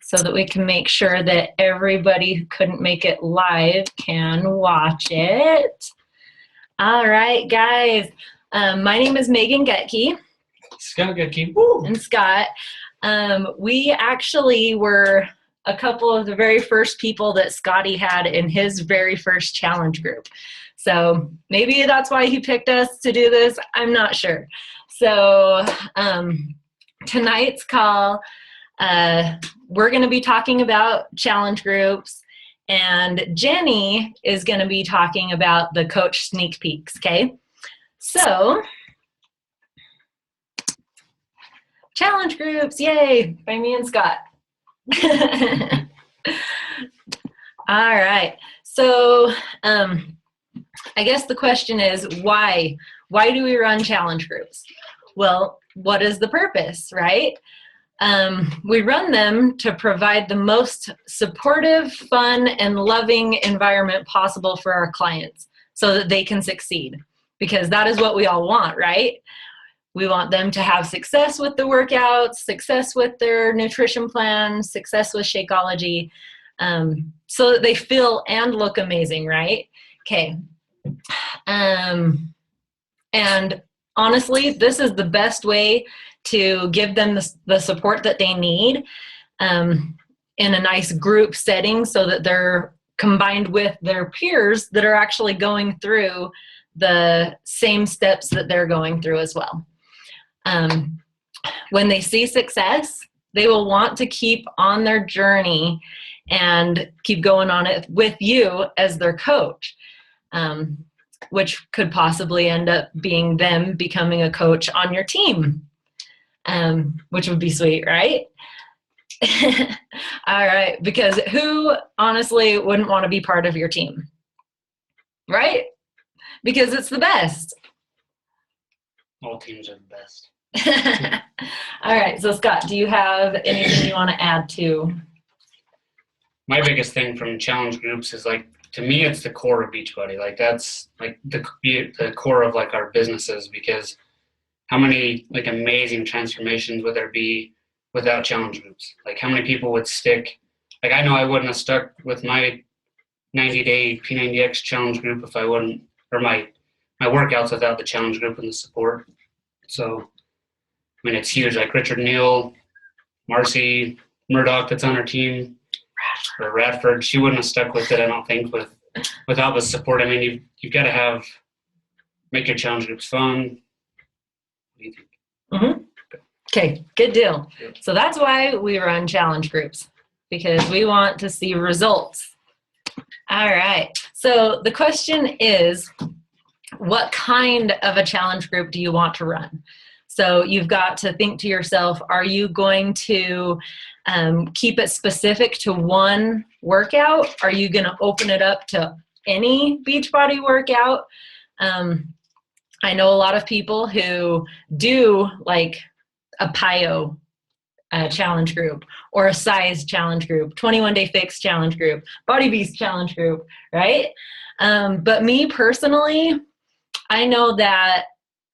so that we can make sure that everybody who couldn't make it live can watch it. All right, guys. My name is Megan Getke. Scott Getke. And Scott. We actually were a couple of the very first people that Scotty had in his very first challenge group. So maybe that's why he picked us to do this. I'm not sure. So tonight's call, we're going to be talking about challenge groups, and Jenny is going to be talking about the coach sneak peeks, okay? So, challenge groups, yay, by me and Scott. All right, so I guess the question is why? Why do we run challenge groups? Well, what is the purpose, right? We run them to provide the most supportive, fun, and loving environment possible for our clients so that they can succeed, because that is what we all want, right? We want them to have success with the workouts, success with their nutrition plan, success with Shakeology, so that they feel and look amazing, right? Okay. And honestly, this is the best way to give them the support that they need in a nice group setting, so that they're combined with their peers that are actually going through the same steps that they're going through as well. When they see success, they will want to keep on their journey and keep going on it with you as their coach, which could possibly end up being them becoming a coach on your team, which would be sweet, right? All right, because who honestly wouldn't want to be part of your team, right? Because it's the best. All teams are the best. All right, so Scott, do you have anything you want to add to? My biggest thing from challenge groups is, like, to me, it's the core of Beachbody. Like, that's like the core of like our businesses, because how many like amazing transformations would there be without challenge groups? Like, how many people would stick? Like, I know I wouldn't have stuck with my 90-day P90X challenge group if I wouldn't, or my workouts without the challenge group and the support. So, I mean, it's huge. Like Richard Neal, Marcy Murdoch, that's on our team, or Radford, she wouldn't have stuck with it, I don't think, without the support. I mean, you've got to make your challenge groups fun. What do you think? Mm-hmm. Okay, good deal. So that's why we run challenge groups, because we want to see results. All right, so the question is, what kind of a challenge group do you want to run? So you've got to think to yourself, are you going to keep it specific to one workout? Are you going to open it up to any Beachbody workout? I know a lot of people who do like a PiYo challenge group, or a size challenge group, 21-day fix challenge group, Body Beast challenge group, right? But me personally, I know that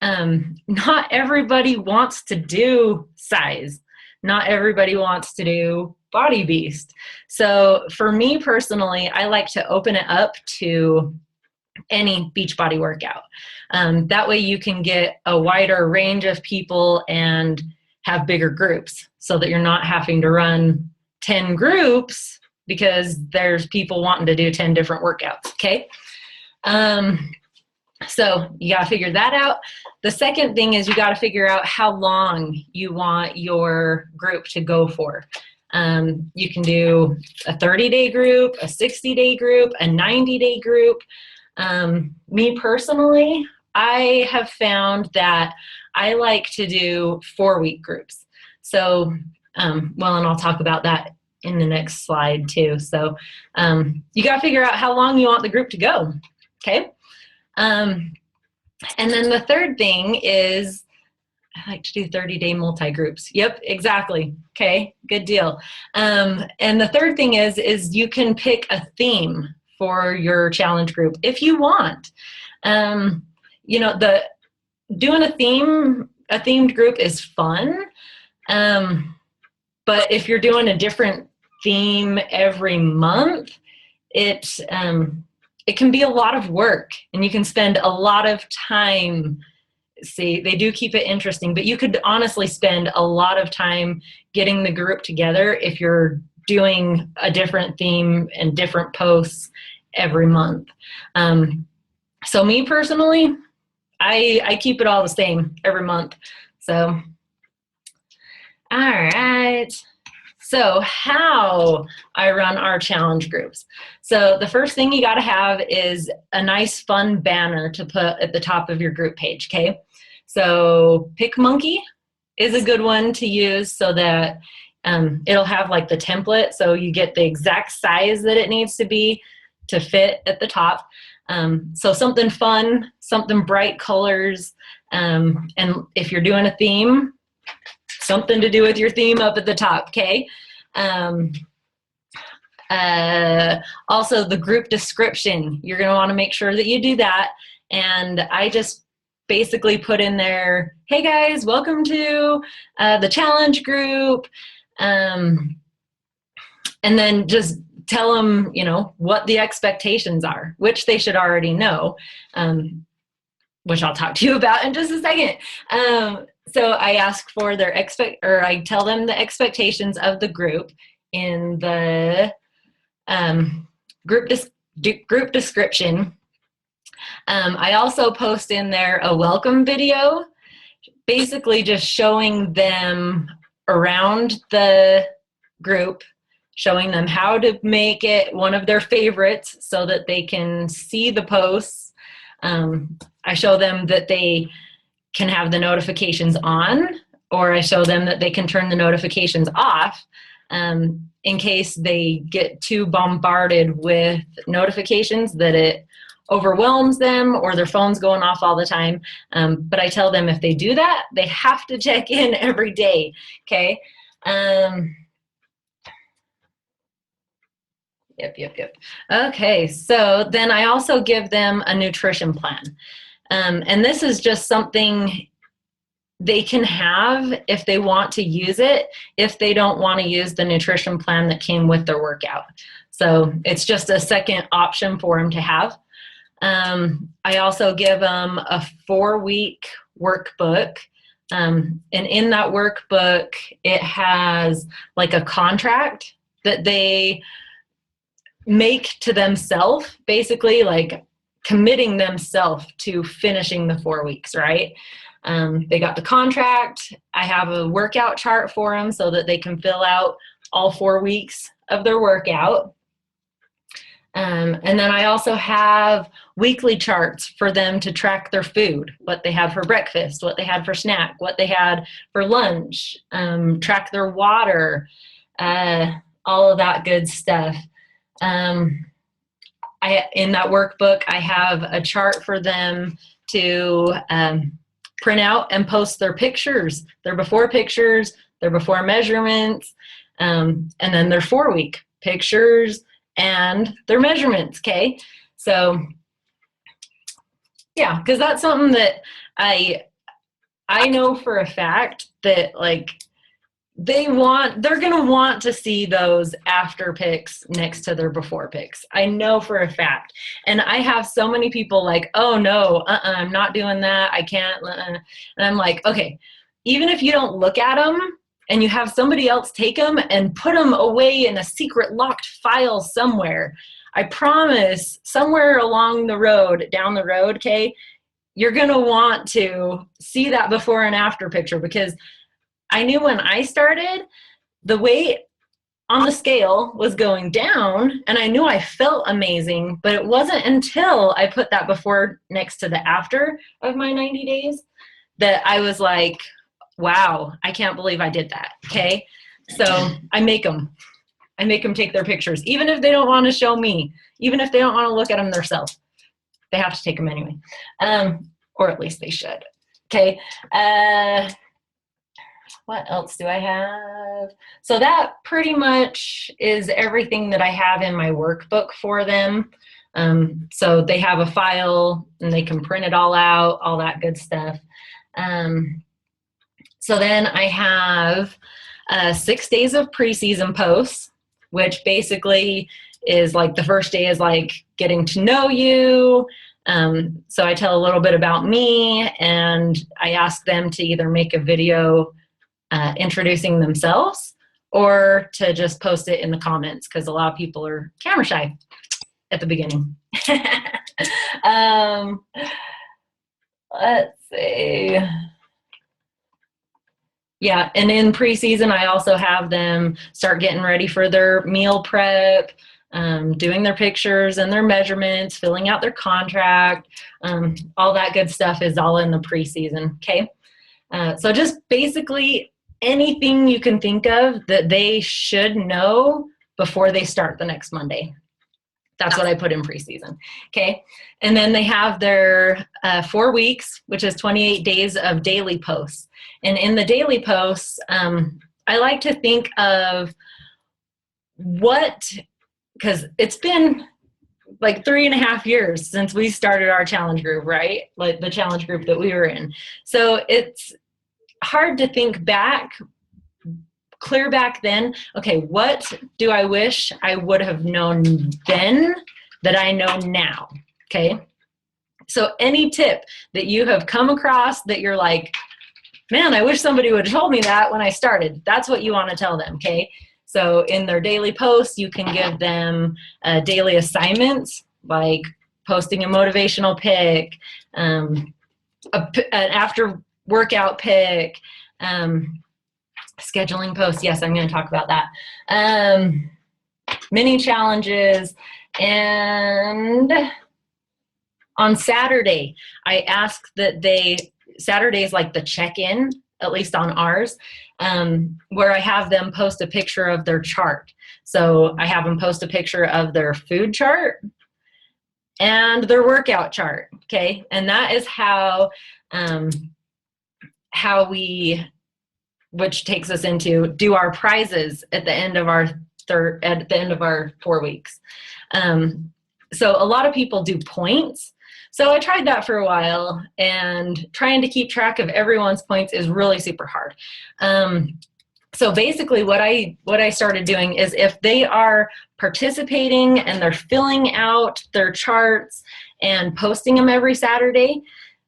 not everybody wants to do size. Not everybody wants to do Body Beast. So for me personally, I like to open it up to any Beachbody workout. That way you can get a wider range of people and have bigger groups, so that you're not having to run 10 groups because there's people wanting to do 10 different workouts, okay? So you got to figure that out. The second thing is you got to figure out how long you want your group to go for. You can do a 30-day group, a 60-day group, a 90-day group. Me personally, I have found that I like to do 4-week groups. So, well, and I'll talk about that in the next slide too. So you got to figure out how long you want the group to go, okay? And then the third thing is, I like to do 30-day multi-groups. Yep, exactly. Okay, good deal. And the third thing is you can pick a theme for your challenge group if you want. You know, doing a themed group is fun. But if you're doing a different theme every month, it can be a lot of work, and you can spend a lot of time. See, they do keep it interesting, but you could honestly spend a lot of time getting the group together if you're doing a different theme and different posts every month. So me personally, I keep it all the same every month. So, all right. So how I run our challenge groups. So the first thing you got to have is a nice fun banner to put at the top of your group page, okay? So PicMonkey is a good one to use so that it'll have like the template, so you get the exact size that it needs to be to fit at the top. So something fun, something bright colors, and if you're doing a theme, something to do with your theme up at the top, okay? Also the group description, you're gonna wanna make sure that you do that. And I just basically put in there, hey guys, welcome to the challenge group. And then just tell them, you know, what the expectations are, which they should already know, which I'll talk to you about in just a second. So I ask for their I tell them the expectations of the group in the group description. I also post in there a welcome video, basically just showing them around the group, showing them how to make it one of their favorites so that they can see the posts. I show them that they can have the notifications on, or I show them that they can turn the notifications off in case they get too bombarded with notifications that it overwhelms them or their phone's going off all the time. But I tell them if they do that, they have to check in every day, okay? Yep. Okay, so then I also give them a nutrition plan. And this is just something they can have if they want to use it, if they don't want to use the nutrition plan that came with their workout. So it's just a second option for them to have. I also give them a 4-week workbook. And in that workbook, it has like a contract that they make to themselves, basically like committing themselves to finishing the 4 weeks, right? They got the contract. I have a workout chart for them so that they can fill out all 4 weeks of their workout. And then I also have weekly charts for them to track their food, what they had for breakfast, what they had for snack, what they had for lunch, track their water, all of that good stuff. In that workbook, I have a chart for them to print out and post their pictures, their before pictures, their before measurements, and then their 4-week pictures and their measurements, okay? So, yeah, because that's something that I know for a fact that, like, they're gonna want to see those after pics next to their before pics. I know for a fact. And I have so many people like, oh no, I'm not doing that, I can't, and I'm like, okay, even if you don't look at them and you have somebody else take them and put them away in a secret locked file somewhere, I promise somewhere along the road, down the road, okay, you're gonna want to see that before and after picture, because I knew when I started, the weight on the scale was going down and I knew I felt amazing, but it wasn't until I put that before next to the after of my 90 days that I was like, wow, I can't believe I did that, okay? So I make them take their pictures, even if they don't want to show me, even if they don't want to look at them themselves. They have to take them anyway, or at least they should, okay? What else do I have? So that pretty much is everything that I have in my workbook for them. So they have a file and they can print it all out, all that good stuff. So then I have 6 days of preseason posts. which basically is like the first day is like getting to know you. So I tell a little bit about me, and I ask them to either make a video introducing themselves or to just post it in the comments, because a lot of people are camera shy at the beginning. Let's see. Yeah, and in preseason, I also have them start getting ready for their meal prep, doing their pictures and their measurements, filling out their contract. All that good stuff is all in the preseason, okay? So just basically anything you can think of that they should know before they start the next Monday. That's what I put in preseason, okay? And then they have their 4 weeks, which is 28 days of daily posts. And in the daily posts, I like to think of because it's been like 3.5 years since we started our challenge group, right? Like the challenge group that we were in. So it's hard to think back, clear back then, okay, what do I wish I would have known then that I know now, okay? So any tip that you have come across that you're like, man, I wish somebody would have told me that when I started, that's what you want to tell them, okay? So in their daily posts, you can give them daily assignments, like posting a motivational pic, an after workout pic, scheduling posts. Yes, I'm going to talk about that. Mini challenges. And on Saturday, I ask that Saturday is like the check-in, at least on ours, where I have them post a picture of their chart. So I have them post a picture of their food chart and their workout chart, okay? And that is how we, which takes us into do our prizes at the end of our 4 weeks. So a lot of people do points. So I tried that for a while, and trying to keep track of everyone's points is really super hard. So basically what I started doing is if they are participating and they're filling out their charts and posting them every Saturday,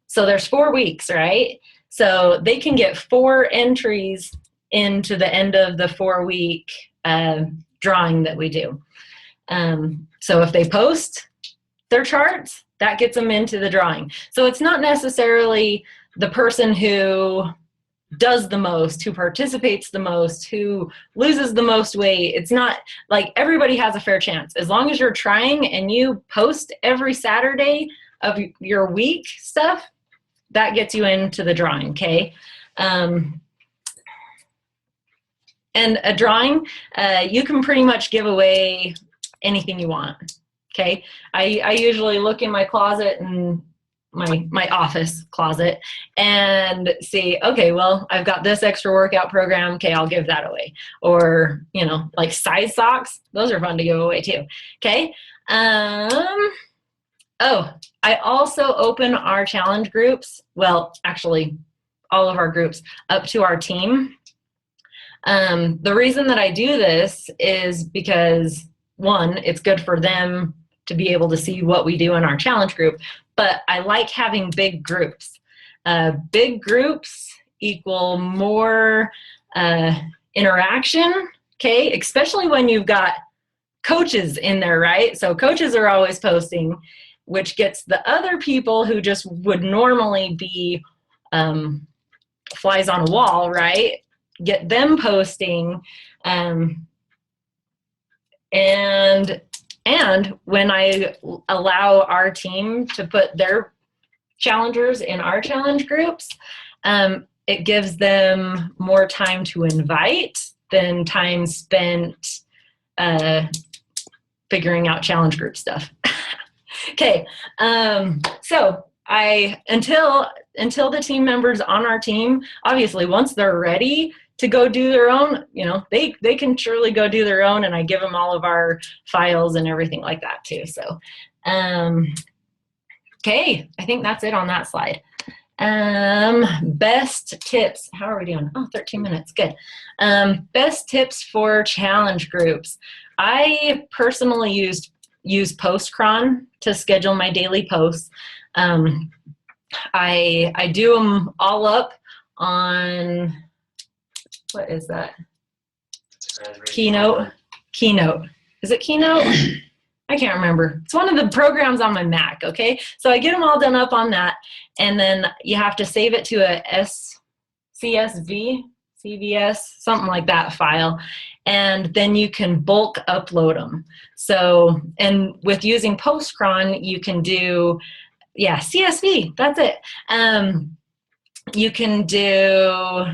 so there's 4 weeks, right? So they can get 4 entries into the end of the 4-week drawing that we do. So if they post their charts, that gets them into the drawing. So it's not necessarily the person who does the most, who participates the most, who loses the most weight. It's not like everybody has a fair chance. As long as you're trying and you post every Saturday of your week stuff, that gets you into the drawing, okay? And a drawing, you can pretty much give away anything you want, okay? I usually look in my closet and my office closet and see, okay, well, I've got this extra workout program, okay, I'll give that away. Or, you know, like size socks, those are fun to give away too, okay? Oh, I also open our challenge groups, well, actually, all of our groups, up to our team. The reason that I do this is because, one, it's good for them to be able to see what we do in our challenge group, but I like having big groups. Big groups equal more interaction, okay? Especially when you've got coaches in there, right? So coaches are always posting, which gets the other people who just would normally be flies on a wall, right? Get them posting. And when I allow our team to put their challengers in our challenge groups, it gives them more time to invite than time spent figuring out challenge group stuff. Okay, so until the team members on our team, obviously once they're ready to go do their own, you know, they can surely go do their own, and I give them all of our files and everything like that too. So, okay, I think that's it on that slide. Best tips. How are we doing? Oh, 13 minutes. Good. Best tips for challenge groups. I personally use Postcron to schedule my daily posts. I do them all up on, what is that? Keynote. Is it Keynote? I can't remember. It's one of the programs on my Mac, okay? So I get them all done up on that, and then you have to save it to a CSV, CVS, something like that file, and then you can bulk upload them. So, and with using Postcron, you can do, yeah, CSV, that's it. You can do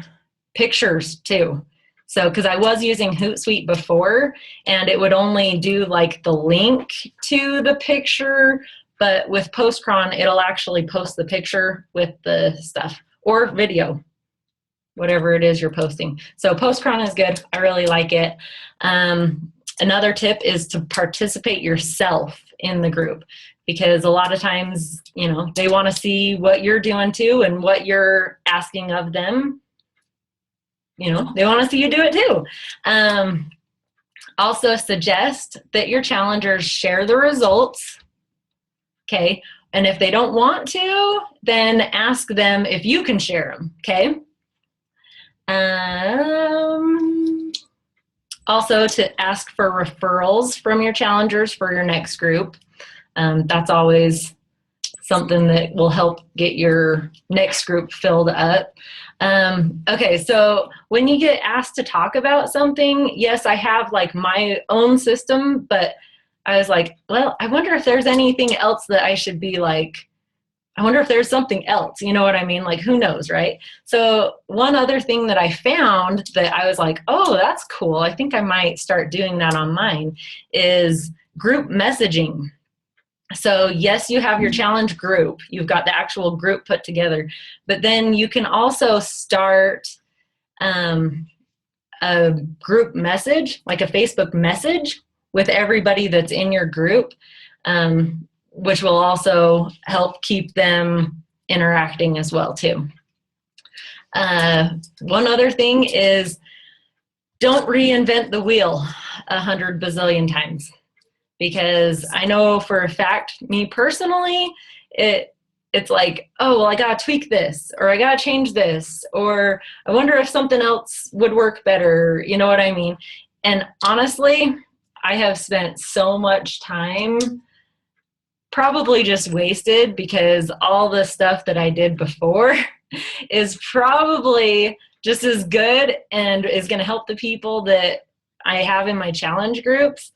pictures too. So, because I was using Hootsuite before, and it would only do like the link to the picture, but with Postcron, it'll actually post the picture with the stuff, or video, whatever it is you're posting. So Postcron is good. I really like it. Another tip is to participate yourself in the group, because a lot of times, you know, they want to see what you're doing too and what you're asking of them. You know, they want to see you do it too. Also suggest that your challengers share the results, okay? And if they don't want to, then ask them if you can share them, okay? Also to ask for referrals from your challengers for your next group. That's always something that will help get your next group filled up. Okay, so when you get asked to talk about something, yes, I have like my own system, but I was like, well, I wonder if there's anything else that I should be like, I wonder if there's something else, you know what I mean? Like, who knows, right? So one other thing that I found that I was like, oh, that's cool, I think I might start doing that on mine, is group messaging. So yes, you have your challenge group, you've got the actual group put together, but then you can also start a group message, like a Facebook message with everybody that's in your group, which will also help keep them interacting as well too. One other thing is, don't reinvent the wheel 100 bazillion times. Because I know for a fact, me personally, it's like, oh, well, I gotta tweak this, or I gotta change this, or I wonder if something else would work better, you know what I mean? And honestly, I have spent so much time probably just wasted, because all the stuff that I did before is probably just as good and is gonna help the people that I have in my challenge groups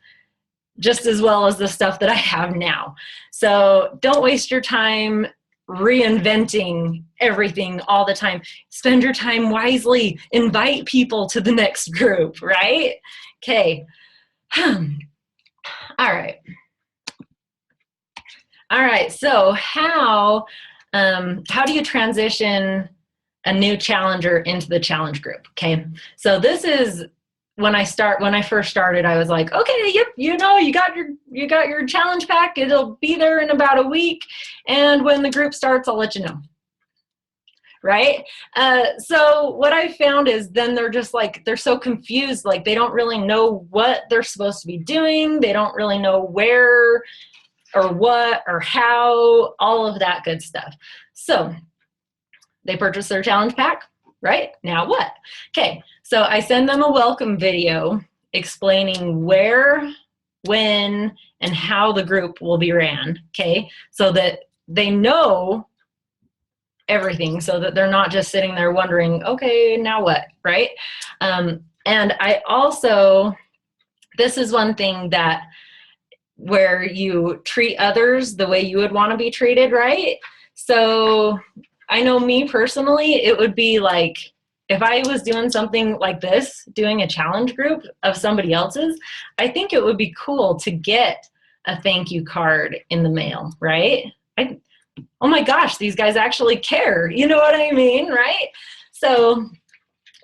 just as well as the stuff that I have now. So don't waste your time reinventing everything all the time. Spend your time wisely. Invite people to the next group, right? Okay. All right. All right, so how do you transition a new challenger into the challenge group? Okay, so this is when I first started, I was like, okay, yep, you know, you got your challenge pack. It'll be there in about a week, and when the group starts, I'll let you know. Right? So what I found is then they're just like, they're so confused, like they don't really know what they're supposed to be doing. They don't really know where or what or how, all of that good stuff. So they purchase their challenge pack, right? Now what? Okay, so I send them a welcome video explaining where, when, and how the group will be ran, okay? So that they know everything, so that they're not just sitting there wondering, okay, now what, right? And I also, this is one thing that where you treat others the way you would want to be treated, right? So I know me personally, it would be like, if I was doing something like this, doing a challenge group of somebody else's, I think it would be cool to get a thank you card in the mail, right? Oh my gosh, these guys actually care. You know what I mean, right? So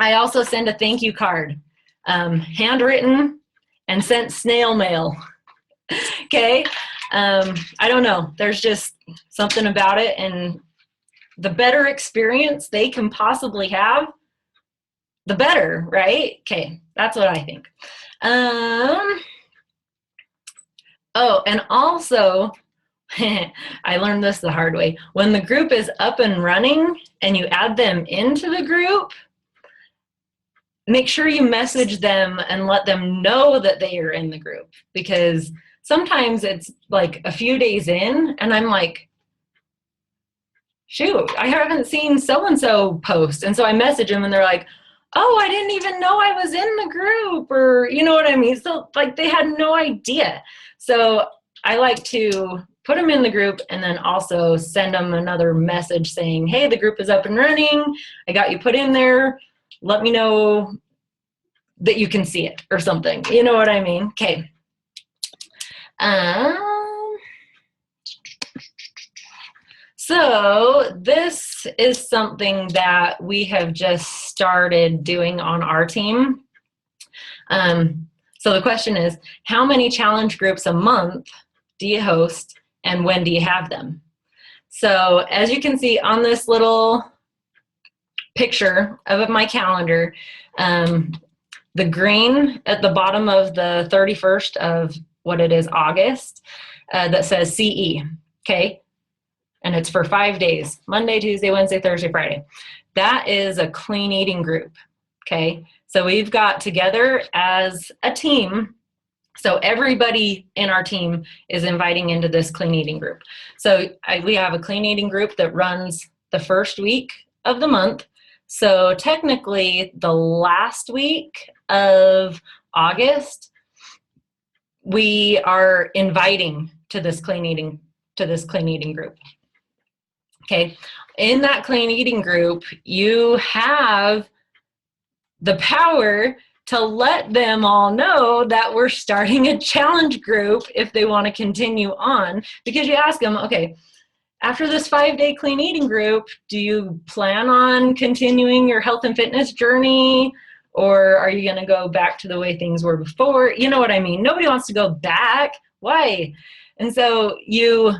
I also send a thank you card, handwritten and sent snail mail. Okay, I don't know. There's just something about it, and the better experience they can possibly have, the better, right? Okay, that's what I think. Oh, and also, I learned this the hard way. When the group is up and running and you add them into the group, make sure you message them and let them know that they are in the group, because sometimes it's like a few days in and I'm like, shoot, I haven't seen so-and-so post. And so I message them and they're like, oh, I didn't even know I was in the group, or you know what I mean? So like they had no idea. So I like to put them in the group and then also send them another message saying, hey, the group is up and running. I got you put in there. Let me know that you can see it or something. You know what I mean? Okay. So this is something that we have just started doing on our team. So the question is, how many challenge groups a month do you host and when do you have them? So as you can see on this little picture of my calendar, the green at the bottom of the 31st of what it is, August, that says CE, okay? And it's for 5 days, Monday, Tuesday, Wednesday, Thursday, Friday. That is a clean eating group, okay? So we've got together as a team. So everybody in our team is inviting into this clean eating group. So we have a clean eating group that runs the first week of the month. So technically the last week of August, we are inviting to this clean eating group. Okay, in that clean eating group, you have the power to let them all know that we're starting a challenge group if they want to continue on, because you ask them, okay, after this 5-day clean eating group, do you plan on continuing your health and fitness journey? Or are you going to go back to the way things were before? You know what I mean? Nobody wants to go back. Why? And so you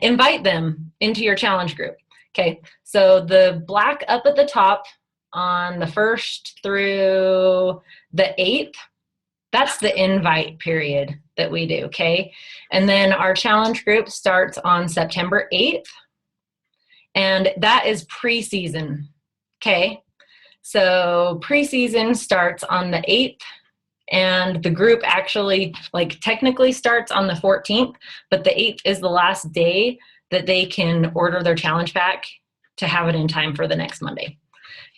invite them into your challenge group. Okay, so the black up at the top on the 1st through the 8th, that's the invite period that we do, okay? And then our challenge group starts on September 8th, and that is preseason, okay? So preseason starts on the 8th, and the group actually, like, technically starts on the 14th, but the 8th is the last day that they can order their challenge pack to have it in time for the next Monday.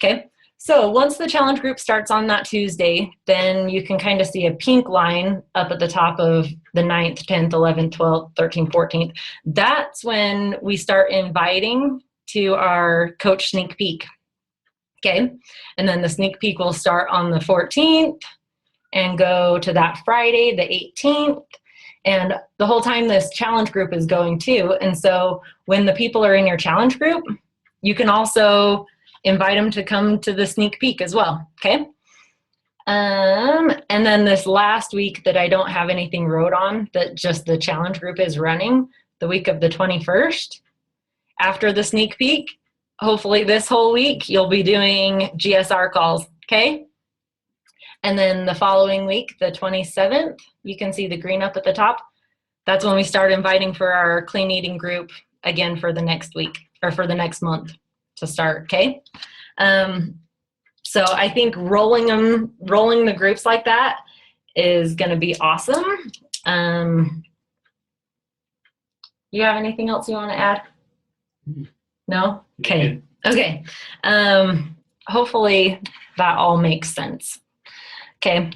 Okay, so once the challenge group starts on that Tuesday, then you can kind of see a pink line up at the top of the 9th, 10th, 11th, 12th, 13th, 14th. That's when we start inviting to our coach sneak peek. Okay, and then the sneak peek will start on the 14th and go to that Friday, the 18th. And the whole time this challenge group is going too. And so when the people are in your challenge group, you can also invite them to come to the sneak peek as well, okay? And then this last week that I don't have anything wrote on, that just the challenge group is running, the week of the 21st, after the sneak peek, hopefully this whole week, you'll be doing GSR calls, okay? And then the following week, the 27th, you can see the green up at the top. That's when we start inviting for our clean eating group again for the next week, or for the next month to start, okay? So I think rolling the groups like that is gonna be awesome. You have anything else you wanna add? No? Okay, okay. Hopefully that all makes sense. Okay,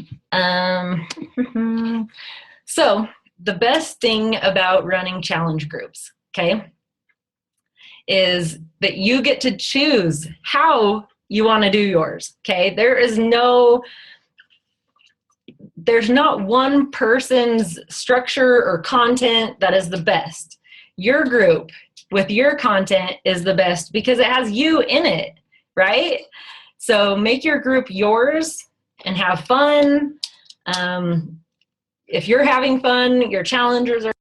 so the best thing about running challenge groups, okay, is that you get to choose how you want to do yours, okay? There's not one person's structure or content that is the best. Your group with your content is the best because it has you in it, right? So make your group yours and have fun. If you're having fun, your challengers are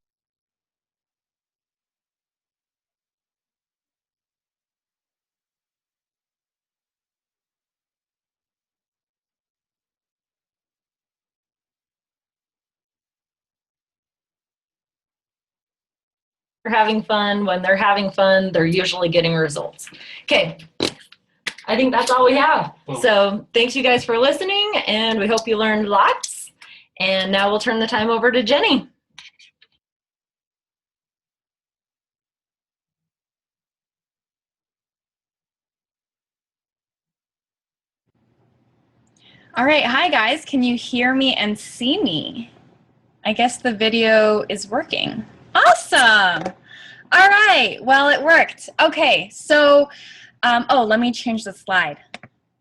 having fun. When they're having fun, they're usually getting results. Okay, I think that's all we have. Cool. So thanks you guys for listening, and we hope you learned lots. And now we'll turn the time over to Jenny. All right, hi guys, can you hear me and see me? I guess the video is working. Awesome. All right, well, it worked. Okay, so, oh, let me change the slide.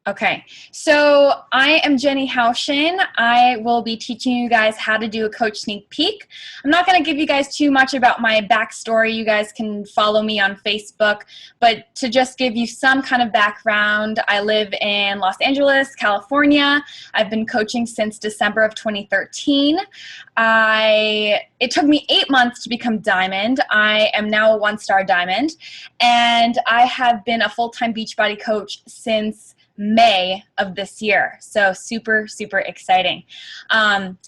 Okay, so I am Jenny Haushin. I will be teaching you guys how to do a coach sneak peek. I'm not going to give you guys too much about my backstory. You guys can follow me on Facebook, but to just give you some kind of background, I live in Los Angeles, California. I've been coaching since December of 2013. It took me 8 months to become Diamond. I am now a 1-star Diamond, and I have been a full-time Beachbody coach since May of this year. So super, super exciting.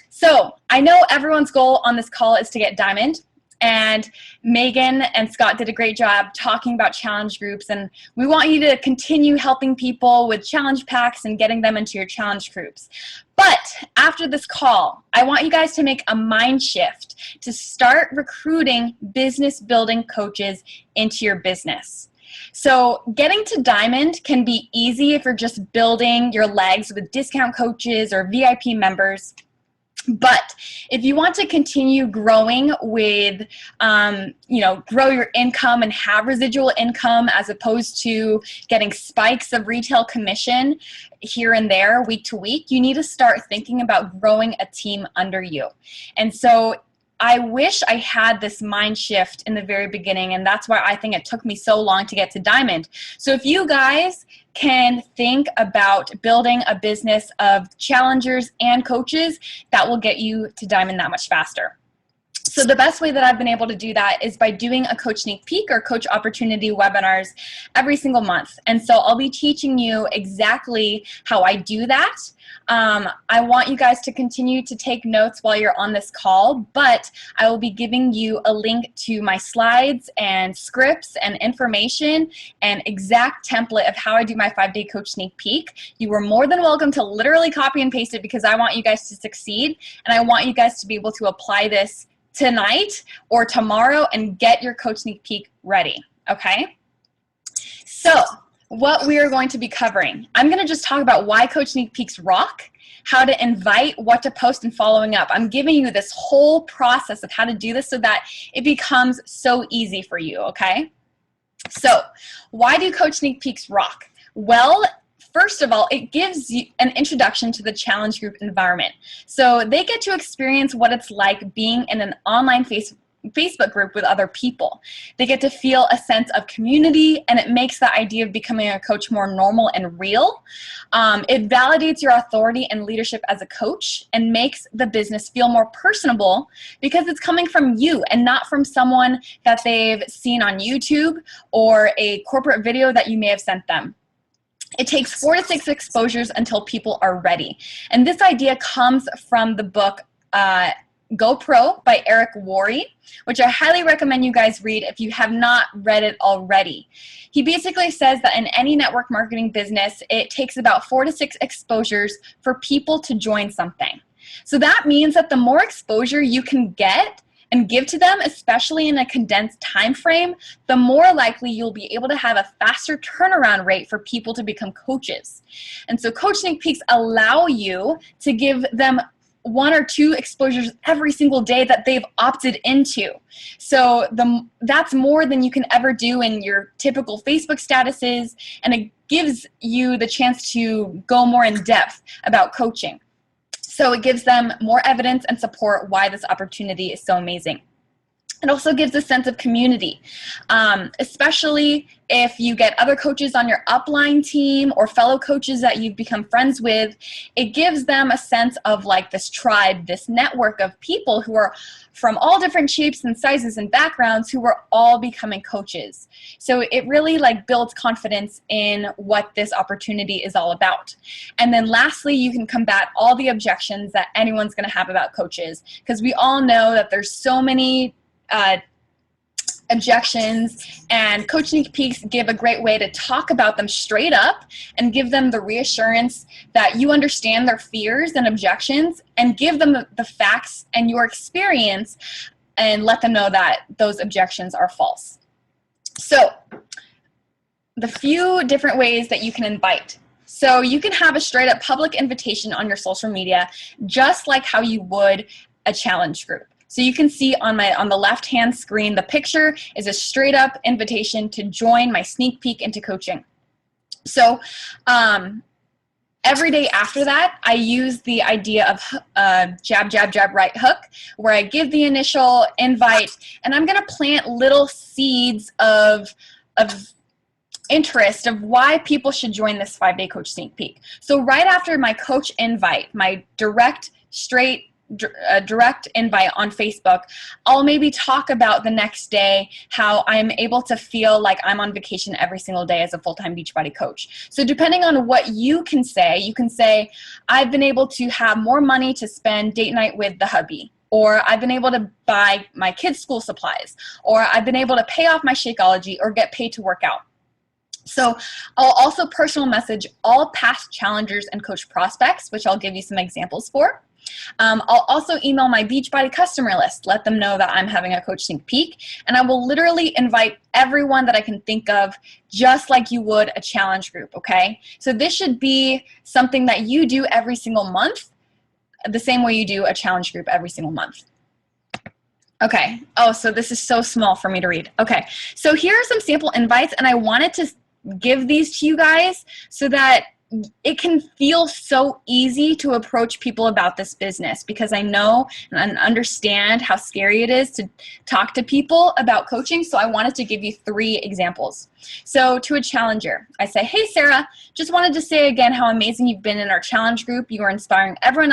So I know everyone's goal on this call is to get Diamond, and Megan and Scott did a great job talking about challenge groups, and we want you to continue helping people with challenge packs and getting them into your challenge groups. But after this call, I want you guys to make a mind shift to start recruiting business building coaches into your business. So getting to Diamond can be easy if you're just building your legs with discount coaches or VIP members. But if you want to continue growing with, grow your income and have residual income as opposed to getting spikes of retail commission here and there week to week, you need to start thinking about growing a team under you. And so I wish I had this mind shift in the very beginning, and that's why I think it took me so long to get to Diamond. So if you guys can think about building a business of challengers and coaches, that will get you to Diamond that much faster. So the best way that I've been able to do that is by doing a coach sneak peek or coach opportunity webinars every single month. And so I'll be teaching you exactly how I do that. I want you guys to continue to take notes while you're on this call, but I will be giving you a link to my slides and scripts and information and exact template of how I do my 5-day coach sneak peek. You are more than welcome to literally copy and paste it because I want you guys to succeed, and I want you guys to be able to apply this tonight or tomorrow and get your coach sneak peek ready, okay? So what we are going to be covering, I'm going to just talk about why coach sneak peeks rock, how to invite, what to post, and following up. I'm giving you this whole process of how to do this so that it becomes so easy for you, okay? So why do coach sneak peeks rock? Well, first of all, it gives you an introduction to the challenge group environment. So they get to experience what it's like being in an online Facebook group with other people. They get to feel a sense of community, and it makes the idea of becoming a coach more normal and real. It validates your authority and leadership as a coach and makes the business feel more personable because it's coming from you and not from someone that they've seen on YouTube or a corporate video that you may have sent them. It takes 4 to 6 exposures until people are ready. And this idea comes from the book GoPro by Eric Worre, which I highly recommend you guys read if you have not read it already. He basically says that in any network marketing business, it takes about 4 to 6 exposures for people to join something. So that means that the more exposure you can get and give to them, especially in a condensed time frame, the more likely you'll be able to have a faster turnaround rate for people to become coaches. And so coach sneak peeks allow you to give them 1 or 2 exposures every single day that they've opted into. So that's more than you can ever do in your typical Facebook statuses, and it gives you the chance to go more in depth about coaching. So it gives them more evidence and support why this opportunity is so amazing. It also gives a sense of community, especially if you get other coaches on your upline team or fellow coaches that you've become friends with. It gives them a sense of like this tribe, this network of people who are from all different shapes and sizes and backgrounds who are all becoming coaches. So it really like builds confidence in what this opportunity is all about. And then lastly, you can combat all the objections that anyone's going to have about coaches, because we all know that there's so many objections, and Coach Sneak Peeks give a great way to talk about them straight up and give them the reassurance that you understand their fears and objections, and give them the facts and your experience and let them know that those objections are false. So the few different ways that you can invite. So you can have a straight up public invitation on your social media, just like how you would a challenge group. So you can see on the left-hand screen, the picture is a straight up invitation to join my sneak peek into coaching. So every day after that, I use the idea of jab, jab, jab, right hook, where I give the initial invite, and I'm gonna plant little seeds of interest of why people should join this 5-day coach sneak peek. So right after my coach invite, my direct invite on Facebook, I'll maybe talk about the next day how I'm able to feel like I'm on vacation every single day as a full-time Beachbody coach. So depending on what you can say, I've been able to have more money to spend date night with the hubby, or I've been able to buy my kids' school supplies, or I've been able to pay off my Shakeology or get paid to work out. So I'll also personal message all past challengers and coach prospects, which I'll give you some examples for. I'll also email my Beachbody customer list, let them know that I'm having a coach sneak peek, and I will literally invite everyone that I can think of, just like you would a challenge group, okay? So this should be something that you do every single month, the same way you do a challenge group every single month. Okay, oh, so this is so small for me to read. Okay, so here are some sample invites, and I wanted to give these to you guys so that it can feel so easy to approach people about this business, because I know and understand how scary it is to talk to people about coaching. So I wanted to give you 3 examples. So to a challenger, I say, hey, Sarah, just wanted to say again how amazing you've been in our challenge group. You are inspiring everyone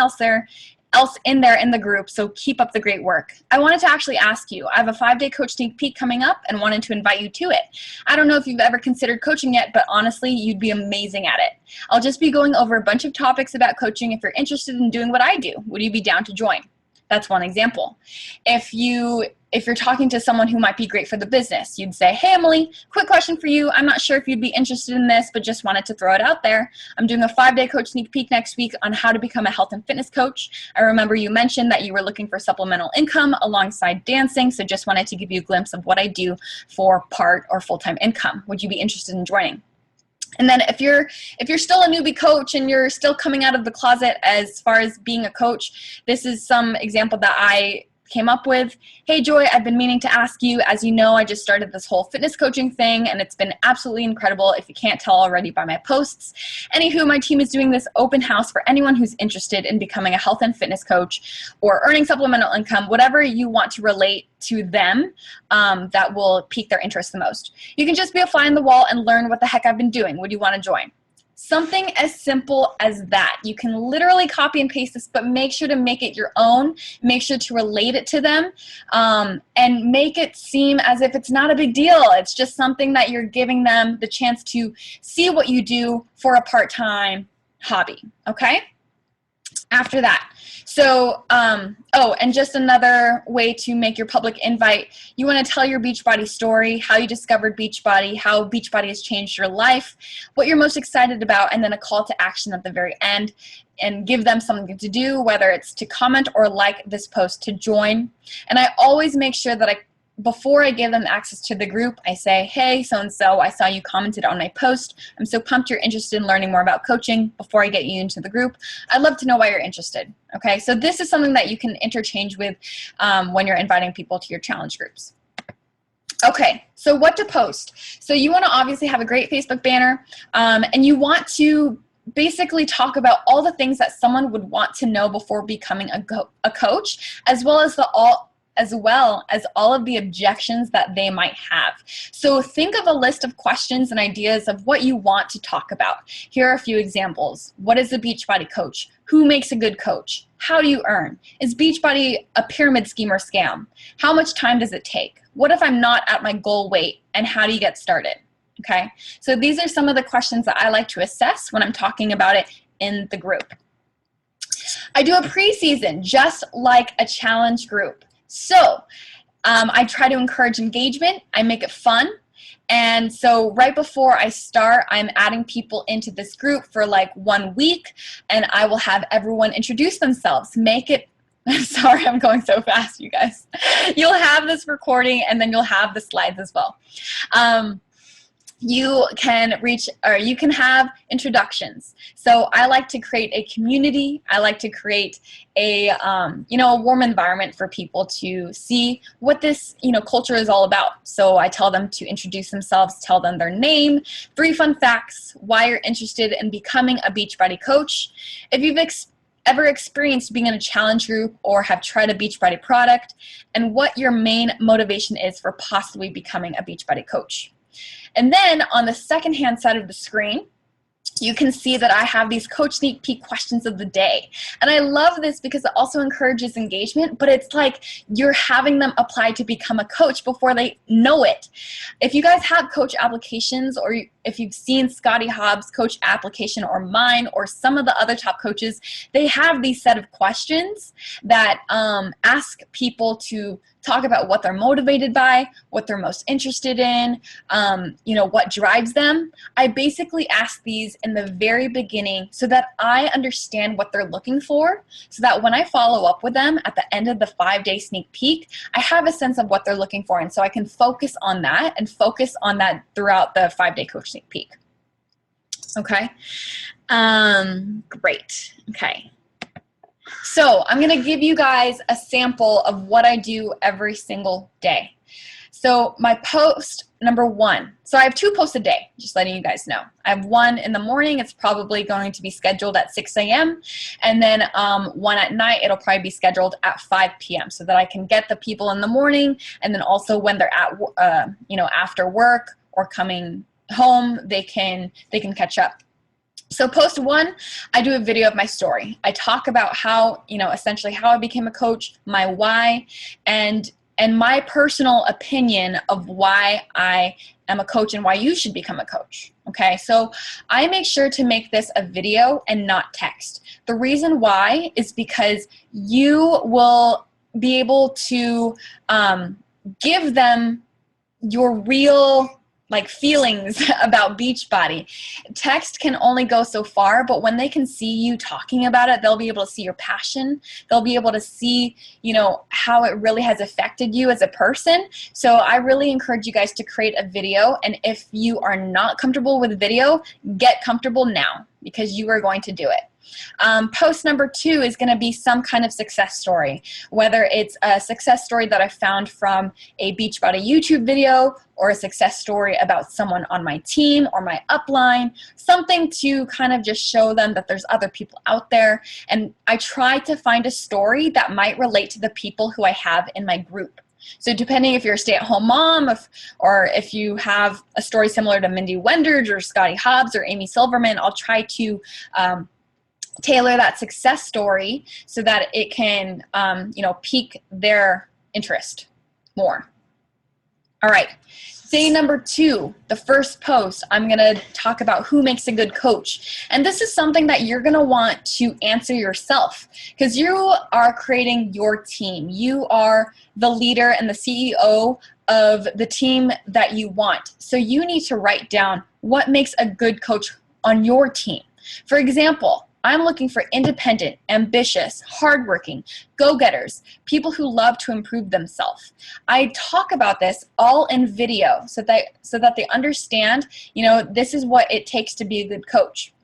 else in the group, so keep up the great work. I wanted to actually ask you, I have a 5-day coach sneak peek coming up and wanted to invite you to it. I don't know if you've ever considered coaching yet, but honestly, you'd be amazing at it. I'll just be going over a bunch of topics about coaching. If you're interested in doing what I do, would you be down to join? That's one example. If you're talking to someone who might be great for the business, you'd say, hey, Emily, quick question for you. I'm not sure if you'd be interested in this, but just wanted to throw it out there. I'm doing a 5-day coach sneak peek next week on how to become a health and fitness coach. I remember you mentioned that you were looking for supplemental income alongside dancing, so just wanted to give you a glimpse of what I do for part or full-time income. Would you be interested in joining? And then if you're still a newbie coach and you're still coming out of the closet as far as being a coach, this is some example that I came up with. Hey, Joy, I've been meaning to ask you. As you know, I just started this whole fitness coaching thing, and it's been absolutely incredible, if you can't tell already by my posts. Anywho, my team is doing this open house for anyone who's interested in becoming a health and fitness coach or earning supplemental income, whatever you want to relate to them that will pique their interest the most. You can just be a fly on the wall and learn what the heck I've been doing. Would you want to join? Something as simple as that. You can literally copy and paste this, but make sure to make it your own. Make sure to relate it to them, and make it seem as if it's not a big deal. It's just something that you're giving them the chance to see what you do for a part-time hobby, okay? After that, so, oh, and just another way to make your public invite, you want to tell your Beachbody story, how you discovered Beachbody, how Beachbody has changed your life, what you're most excited about, and then a call to action at the very end, and give them something to do, whether it's to comment or like this post to join. And I always make sure that before I give them access to the group, I say, hey, so-and-so, I saw you commented on my post. I'm so pumped you're interested in learning more about coaching. Before I get you into the group, I'd love to know why you're interested. Okay, so this is something that you can interchange with when you're inviting people to your challenge groups. Okay, so what to post? So you want to obviously have a great Facebook banner, and you want to basically talk about all the things that someone would want to know before becoming a coach, as well as all of the objections that they might have. So think of a list of questions and ideas of what you want to talk about. Here are a few examples. What is a Beachbody coach? Who makes a good coach? How do you earn? Is Beachbody a pyramid scheme or scam? How much time does it take? What if I'm not at my goal weight, and how do you get started? Okay, so these are some of the questions that I like to assess when I'm talking about it in the group. I do a preseason just like a challenge group. So I try to encourage engagement. I make it fun. And so right before I start, I'm adding people into this group for like 1 week, and I will have everyone introduce themselves. Make it, I'm sorry, I'm going so fast, you guys. You'll have this recording, and then you'll have the slides as well. You can have introductions. So I like to create a community. I like to create a, a warm environment for people to see what this, culture is all about. So I tell them to introduce themselves, tell them their name, 3 fun facts, why you're interested in becoming a Beachbody coach. If you've ever experienced being in a challenge group or have tried a Beachbody product, and what your main motivation is for possibly becoming a Beachbody coach. And then on the second-hand side of the screen, you can see that I have these Coach Sneak Peek questions of the day. And I love this because it also encourages engagement, but it's like you're having them apply to become a coach before they know it. If you guys have coach applications, or if you've seen Scotty Hobbs' coach application or mine or some of the other top coaches, they have these set of questions that ask people to talk about what they're motivated by, what they're most interested in, what drives them. I basically ask these in the very beginning so that I understand what they're looking for, so that when I follow up with them at the end of the 5-day sneak peek, I have a sense of what they're looking for. And so I can focus on that throughout the 5-day coach sneak peek. Okay. Great. Okay. So I'm going to give you guys a sample of what I do every single day. So my post number 1. So I have 2 posts a day, just letting you guys know. I have one in the morning. It's probably going to be scheduled at 6 a.m. And then one at night. It'll probably be scheduled at 5 p.m. so that I can get the people in the morning, and then also when they're at after work or coming home, they can catch up. So post 1, I do a video of my story. I talk about how, essentially how I became a coach, my why, and my personal opinion of why I am a coach and why you should become a coach. Okay, so I make sure to make this a video and not text. The reason why is because you will be able to give them your real feelings about Beachbody. Text can only go so far, but when they can see you talking about it, they'll be able to see your passion. They'll be able to see, how it really has affected you as a person. So I really encourage you guys to create a video. And if you are not comfortable with video, get comfortable now, because you are going to do it. Post number 2 is going to be some kind of success story, whether it's a success story that I found from a Beachbody YouTube video, or a success story about someone on my team or my upline, something to kind of just show them that there's other people out there. And I try to find a story that might relate to the people who I have in my group. So depending if you're a stay-at-home mom, or if you have a story similar to Mindy Wenders or Scotty Hobbs or Amy Silverman, I'll try to tailor that success story so that it can, pique their interest more. All right. Day number 2, the first post, I'm going to talk about who makes a good coach. And this is something that you're going to want to answer yourself, because you are creating your team. You are the leader and the CEO of the team that you want. So you need to write down what makes a good coach on your team. For example, I'm looking for independent, ambitious, hardworking, go-getters, people who love to improve themselves. I talk about this all in video so that they understand, this is what it takes to be a good coach.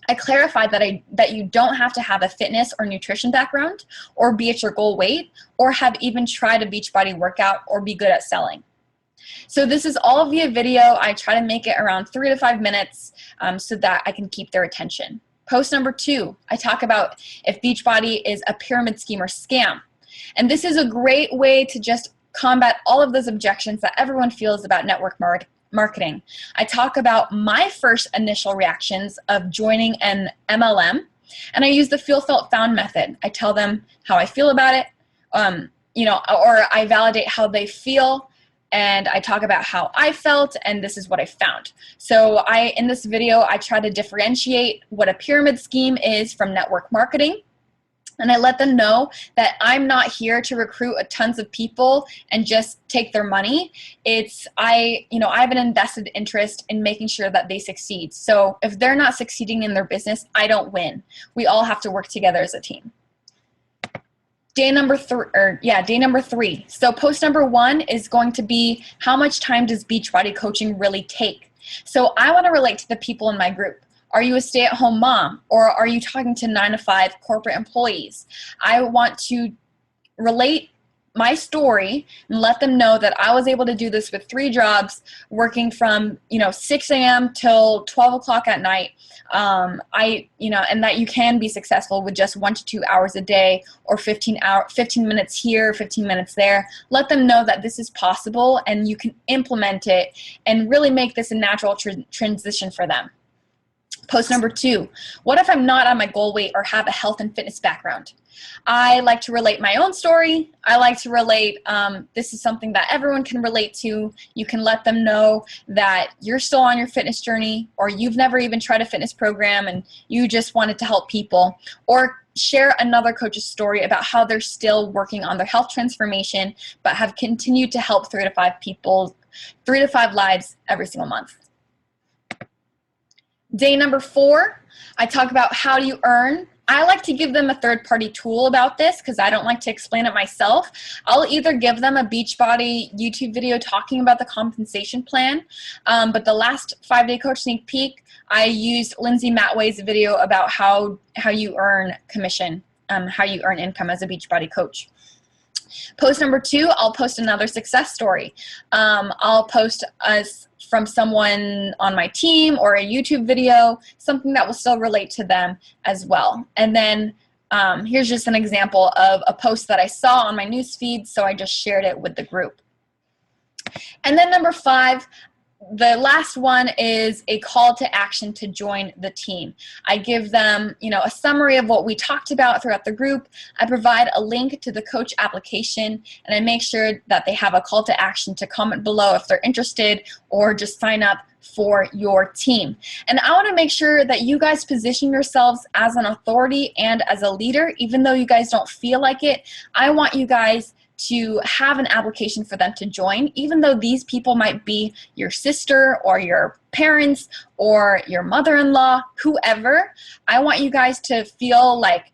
I clarified that you don't have to have a fitness or nutrition background, or be at your goal weight, or have even tried a Beachbody workout, or be good at selling. So this is all via video. I try to make it around 3 to 5 minutes so that I can keep their attention. Post number 2, I talk about if Beachbody is a pyramid scheme or scam. And this is a great way to just combat all of those objections that everyone feels about network marketing. I talk about my first initial reactions of joining an MLM, and I use the feel, felt, found method. I tell them how I feel about it, or I validate how they feel, and I talk about how I felt, and this is what I found. So in this video, I try to differentiate what a pyramid scheme is from network marketing. And I let them know that I'm not here to recruit a tons of people and just take their money. I have an invested interest in making sure that they succeed. So if they're not succeeding in their business, I don't win. We all have to work together as a team. Day number 3. So post number 1 is going to be, how much time does Beachbody coaching really take? So I want to relate to the people in my group. Are you a stay-at-home mom, or are you talking to 9-to-5 corporate employees? I want to relate my story and let them know that I was able to do this with 3 jobs, working from 6 a.m. till 12 o'clock at night. And that you can be successful with just 1 to 2 hours a day, or 15 minutes here, 15 minutes there. Let them know that this is possible and you can implement it and really make this a natural transition for them. Post number 2, what if I'm not on my goal weight or have a health and fitness background? I like to relate my own story. I like to relate, this is something that everyone can relate to. You can let them know that you're still on your fitness journey, or you've never even tried a fitness program and you just wanted to help people, or share another coach's story about how they're still working on their health transformation, but have continued to help 3 to 5 lives every single month. Day number 4, I talk about how do you earn. I like to give them a third-party tool about this because I don't like to explain it myself. I'll either give them a Beachbody YouTube video talking about the compensation plan, but the last 5-day coach sneak peek, I used Lindsay Matway's video about how you earn commission, how you earn income as a Beachbody coach. Post number 2, I'll post another success story. I'll post from someone on my team, or a YouTube video, something that will still relate to them as well. And then here's just an example of a post that I saw on my newsfeed, so I just shared it with the group. And then number 5, the last one is a call to action to join the team. I give them, a summary of what we talked about throughout the group. I provide a link to the coach application, and I make sure that they have a call to action to comment below if they're interested, or just sign up for your team. And I want to make sure that you guys position yourselves as an authority and as a leader, even though you guys don't feel like it. I want you guys to have an application for them to join, even though these people might be your sister or your parents or your mother-in-law, whoever. I want you guys to feel like,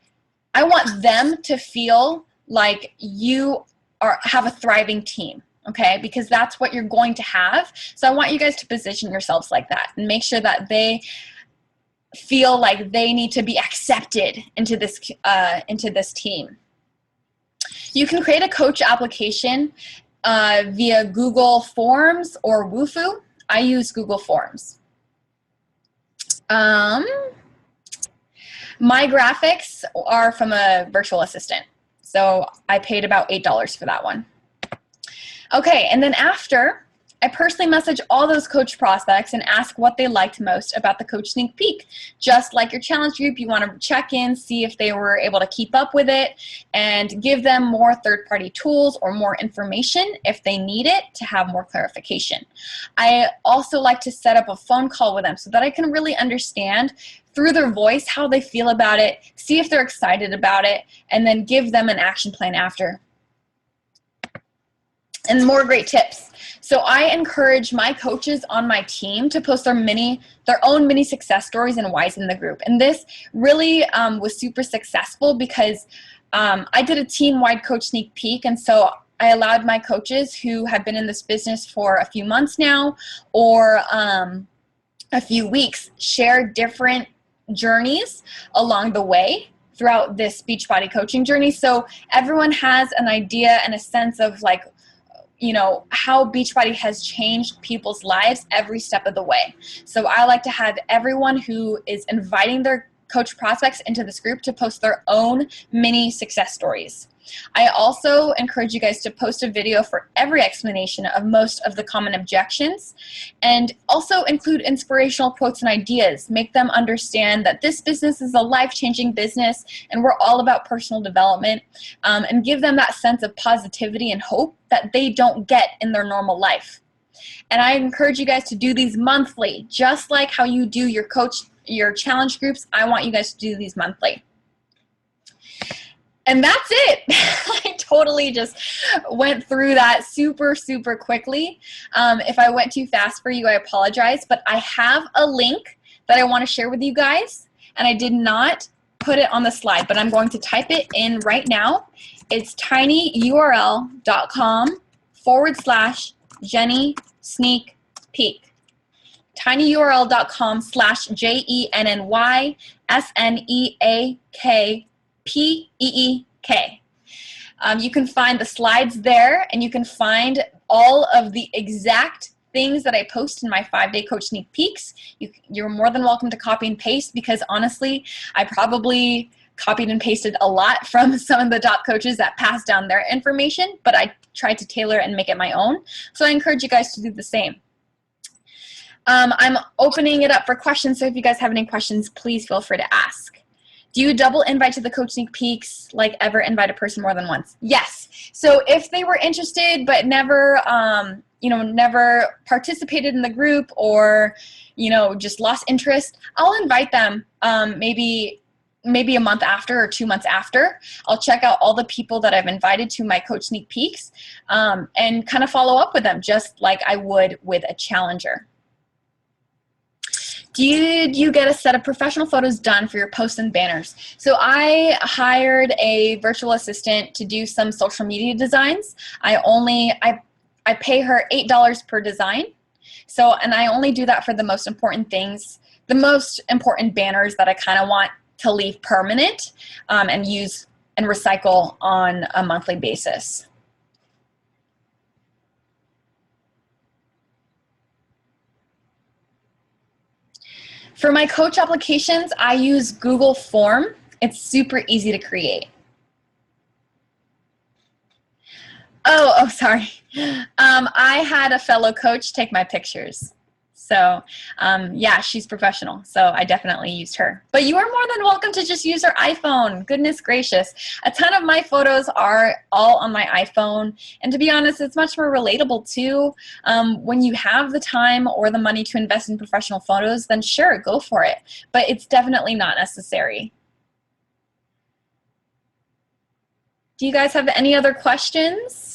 I want them to feel like you have a thriving team, okay? Because that's what you're going to have. So I want you guys to position yourselves like that and make sure that they feel like they need to be accepted into this team. You can create a coach application via Google Forms or Wufoo. I use Google Forms. My graphics are from a virtual assistant, so I paid about $8 for that one. Okay, and then after, I personally message all those coach prospects and ask what they liked most about the coach sneak peek. Just like your challenge group, you want to check in, see if they were able to keep up with it, and give them more third-party tools or more information if they need it to have more clarification. I also like to set up a phone call with them so that I can really understand through their voice how they feel about it, see if they're excited about it, and then give them an action plan after. And more great tips. So I encourage my coaches on my team to post their own mini success stories and whys in the group. And this really was super successful because I did a team-wide coach sneak peek, and so I allowed my coaches who have been in this business for a few months now, or a few weeks, share different journeys along the way throughout this Beachbody coaching journey. So everyone has an idea and a sense of how Beachbody has changed people's lives every step of the way. So I like to have everyone who is inviting their coach prospects into this group to post their own mini success stories. I also encourage you guys to post a video for every explanation of most of the common objections, and also include inspirational quotes and ideas. Make them understand that this business is a life-changing business and we're all about personal development, and give them that sense of positivity and hope that they don't get in their normal life. And I encourage you guys to do these monthly, just like how you do your challenge groups. I want you guys to do these monthly. And that's it. I totally just went through that super, super quickly. If I went too fast for you, I apologize, but I have a link that I want to share with you guys, and I did not put it on the slide, but I'm going to type it in right now. It's tinyurl.com/Jenny Sneak Peek. tinyurl.com/JENNYSNEAKPEEK. You can find the slides there, and you can find all of the exact things that I post in my 5-day coach sneak peeks. You're more than welcome to copy and paste, because honestly, I probably copied and pasted a lot from some of the top coaches that passed down their information, but I tried to tailor it and make it my own. So I encourage you guys to do the same. I'm opening it up for questions, so if you guys have any questions, please feel free to ask. Do you double invite to the coach sneak peeks, like ever invite a person more than once? Yes. So if they were interested but never, never participated in the group, or, just lost interest, I'll invite them maybe a month after or 2 months after. I'll check out all the people that I've invited to my coach sneak peeks and kind of follow up with them, just like I would with a challenger. Did you get a set of professional photos done for your posts and banners? So I hired a virtual assistant to do some social media designs. I pay her $8 per design. So, and I only do that for the most important things, the most important banners that I kind of want to leave permanent and use and recycle on a monthly basis. For my coach applications, I use Google Form. It's super easy to create. Oh, sorry. I had a fellow coach take my pictures. So yeah, she's professional. So I definitely used her. But you are more than welcome to just use her iPhone. Goodness gracious. A ton of my photos are all on my iPhone. And to be honest, it's much more relatable too. When you have the time or the money to invest in professional photos, then sure, go for it. But it's definitely not necessary. Do you guys have any other questions?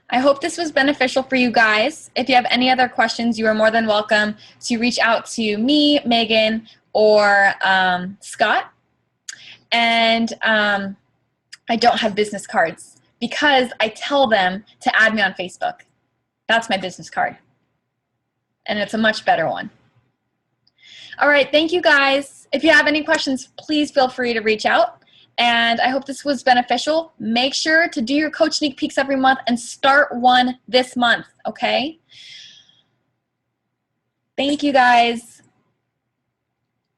I hope this was beneficial for you guys. If you have any other questions, you are more than welcome to reach out to me, Megan, or Scott. And I don't have business cards because I tell them to add me on Facebook. That's my business card. And it's a much better one. All right, thank you guys. If you have any questions, please feel free to reach out. And I hope this was beneficial. Make sure to do your coach sneak peeks every month and start one this month, okay? Thank you guys.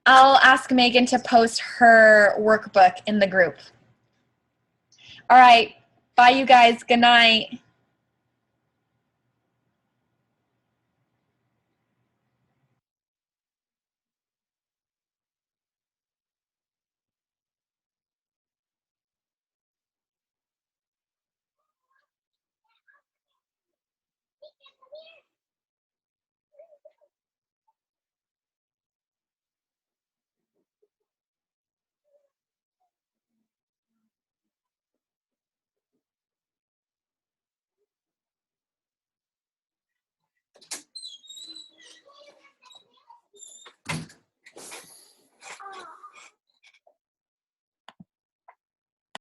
I'll ask Megan to post her workbook in the group. All right, bye you guys. Good night.